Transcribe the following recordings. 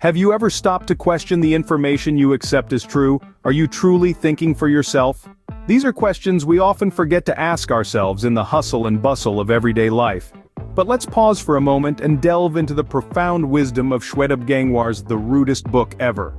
Have you ever stopped to question the information you accept as true? Are you truly thinking for yourself? These are questions we often forget to ask ourselves in the hustle and bustle of everyday life. But let's pause for a moment and delve into the profound wisdom of Shwetabh Gangwar's The Rudest book ever.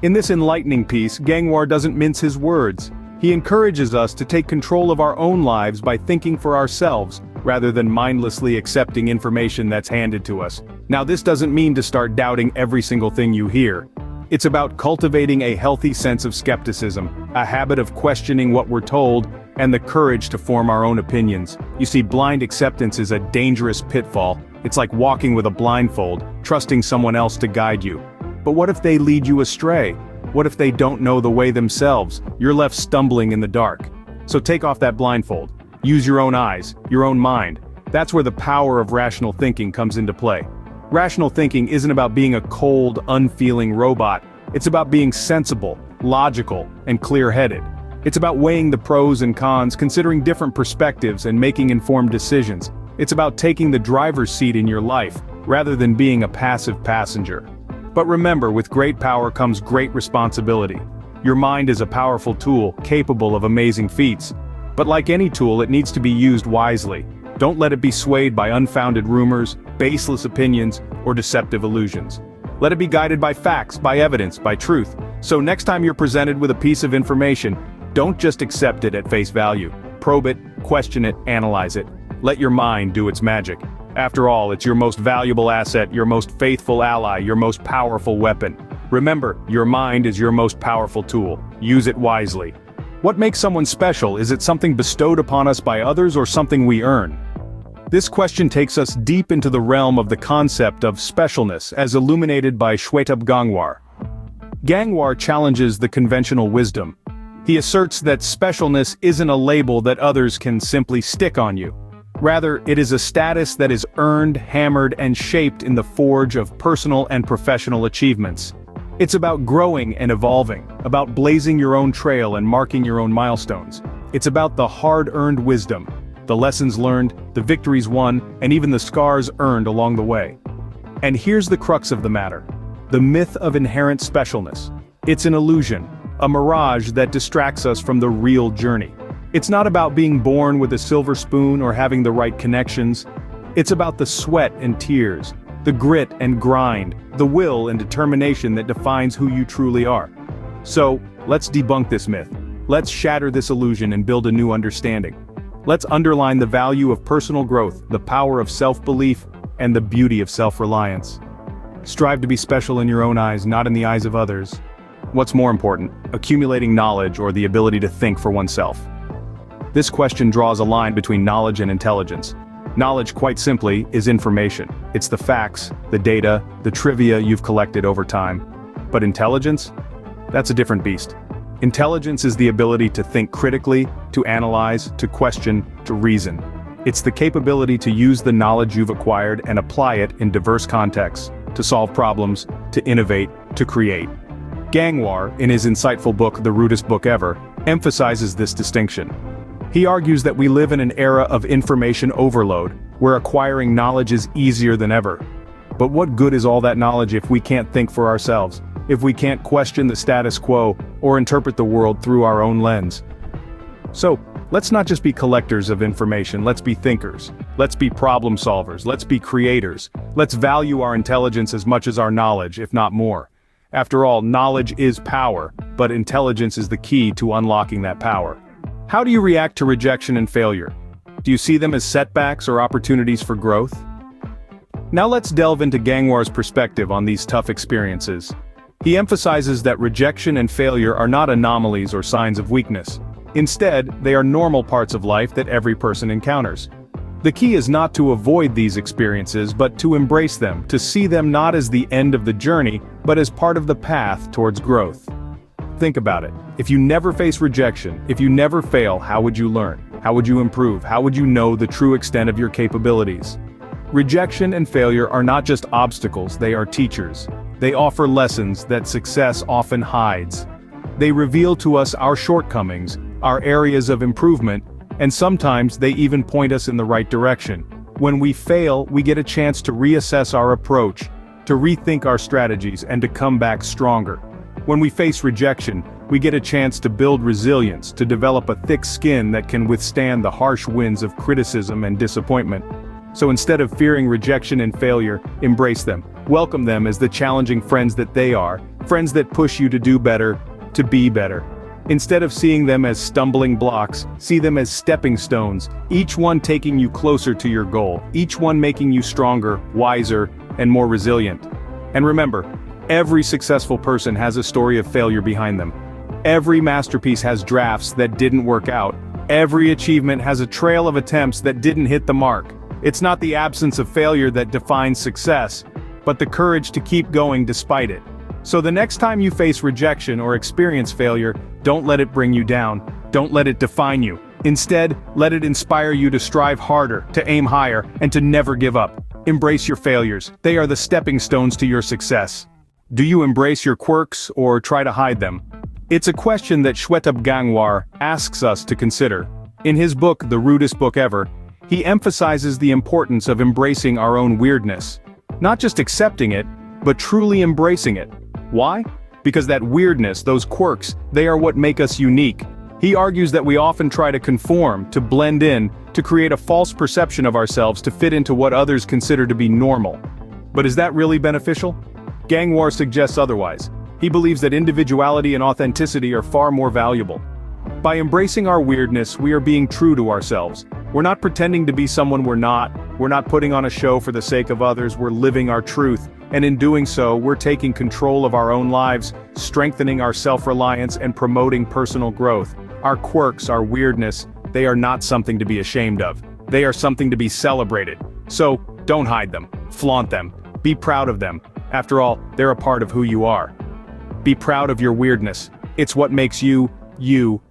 In this enlightening piece, Gangwar doesn't mince his words. He encourages us to take control of our own lives by thinking for ourselves, rather than mindlessly accepting information that's handed to us. Now, this doesn't mean to start doubting every single thing you hear. It's about cultivating a healthy sense of skepticism, a habit of questioning what we're told, and the courage to form our own opinions. You see, blind acceptance is a dangerous pitfall. It's like walking with a blindfold, trusting someone else to guide you. But what if they lead you astray? What if they don't know the way themselves? You're left stumbling in the dark. So take off that blindfold. Use your own eyes, your own mind. That's where the power of rational thinking comes into play. Rational thinking isn't about being a cold, unfeeling robot. It's about being sensible, logical, and clear-headed. It's about weighing the pros and cons, considering different perspectives, and making informed decisions. It's about taking the driver's seat in your life, rather than being a passive passenger. But remember, with great power comes great responsibility. Your mind is a powerful tool, capable of amazing feats. But like any tool, it needs to be used wisely. Don't let it be swayed by unfounded rumors, baseless opinions, or deceptive illusions. Let it be guided by facts, by evidence, by truth. So next time you're presented with a piece of information, don't just accept it at face value. Probe it, question it, analyze it. Let your mind do its magic. After all, it's your most valuable asset, your most faithful ally, your most powerful weapon. Remember, your mind is your most powerful tool. Use it wisely. What makes someone special? Is it something bestowed upon us by others or something we earn? This question takes us deep into the realm of the concept of specialness as illuminated by Shwetabh Gangwar. Gangwar challenges the conventional wisdom. He asserts that specialness isn't a label that others can simply stick on you. Rather, it is a status that is earned, hammered, and shaped in the forge of personal and professional achievements. It's about growing and evolving, about blazing your own trail and marking your own milestones. It's about the hard-earned wisdom, the lessons learned, the victories won, and even the scars earned along the way. And here's the crux of the matter: the myth of inherent specialness. It's an illusion, a mirage that distracts us from the real journey. It's not about being born with a silver spoon or having the right connections. It's about the sweat and tears, the grit and grind, the will and determination that defines who you truly are. So, let's debunk this myth. Let's shatter this illusion and build a new understanding. Let's underline the value of personal growth, the power of self-belief, and the beauty of self-reliance. Strive to be special in your own eyes, not in the eyes of others. What's more important, accumulating knowledge or the ability to think for oneself? This question draws a line between knowledge and intelligence. Knowledge, quite simply, is information. It's the facts, the data, the trivia you've collected over time. But intelligence? That's a different beast. Intelligence is the ability to think critically, to analyze, to question, to reason. It's the capability to use the knowledge you've acquired and apply it in diverse contexts, to solve problems, to innovate, to create. Gangwar, in his insightful book The Rudest Book Ever, emphasizes this distinction. He argues that we live in an era of information overload, where acquiring knowledge is easier than ever. But what good is all that knowledge if we can't think for ourselves, if we can't question the status quo, or interpret the world through our own lens? So, let's not just be collectors of information, let's be thinkers. Let's be problem solvers, let's be creators. Let's value our intelligence as much as our knowledge, if not more. After all, knowledge is power, but intelligence is the key to unlocking that power. How do you react to rejection and failure? Do you see them as setbacks or opportunities for growth? Now let's delve into Gangwar's perspective on these tough experiences. He emphasizes that rejection and failure are not anomalies or signs of weakness. Instead, they are normal parts of life that every person encounters. The key is not to avoid these experiences, but to embrace them, to see them not as the end of the journey, but as part of the path towards growth. Think about it. If you never face rejection, if you never fail, how would you learn? How would you improve? How would you know the true extent of your capabilities? Rejection and failure are not just obstacles, they are teachers. They offer lessons that success often hides. They reveal to us our shortcomings, our areas of improvement, and sometimes they even point us in the right direction. When we fail, we get a chance to reassess our approach, to rethink our strategies and to come back stronger. When we face rejection, we get a chance to build resilience, to develop a thick skin that can withstand the harsh winds of criticism and disappointment. So instead of fearing rejection and failure, embrace them. Welcome them as the challenging friends that they are, friends that push you to do better, to be better. Instead of seeing them as stumbling blocks, see them as stepping stones, each one taking you closer to your goal, each one making you stronger, wiser, and more resilient. And remember, every successful person has a story of failure behind them. Every masterpiece has drafts that didn't work out. Every achievement has a trail of attempts that didn't hit the mark. It's not the absence of failure that defines success, but the courage to keep going despite it. So the next time you face rejection or experience failure, don't let it bring you down. Don't let it define you. Instead, let it inspire you to strive harder, to aim higher, and to never give up. Embrace your failures. They are the stepping stones to your success. Do you embrace your quirks or try to hide them? It's a question that Shwetabh Gangwar asks us to consider. In his book, The Rudest Book Ever, he emphasizes the importance of embracing our own weirdness. Not just accepting it, but truly embracing it. Why? Because that weirdness, those quirks, they are what make us unique. He argues that we often try to conform, to blend in, to create a false perception of ourselves to fit into what others consider to be normal. But is that really beneficial? Gangwar suggests otherwise. He believes that individuality and authenticity are far more valuable. By embracing our weirdness, we are being true to ourselves. We're not pretending to be someone we're not. We're not putting on a show for the sake of others. We're living our truth. And in doing so, we're taking control of our own lives, strengthening our self-reliance and promoting personal growth. Our quirks, our weirdness, they are not something to be ashamed of. They are something to be celebrated. So, don't hide them. Flaunt them. Be proud of them. After all, they're a part of who you are. Be proud of your weirdness. It's what makes you, you,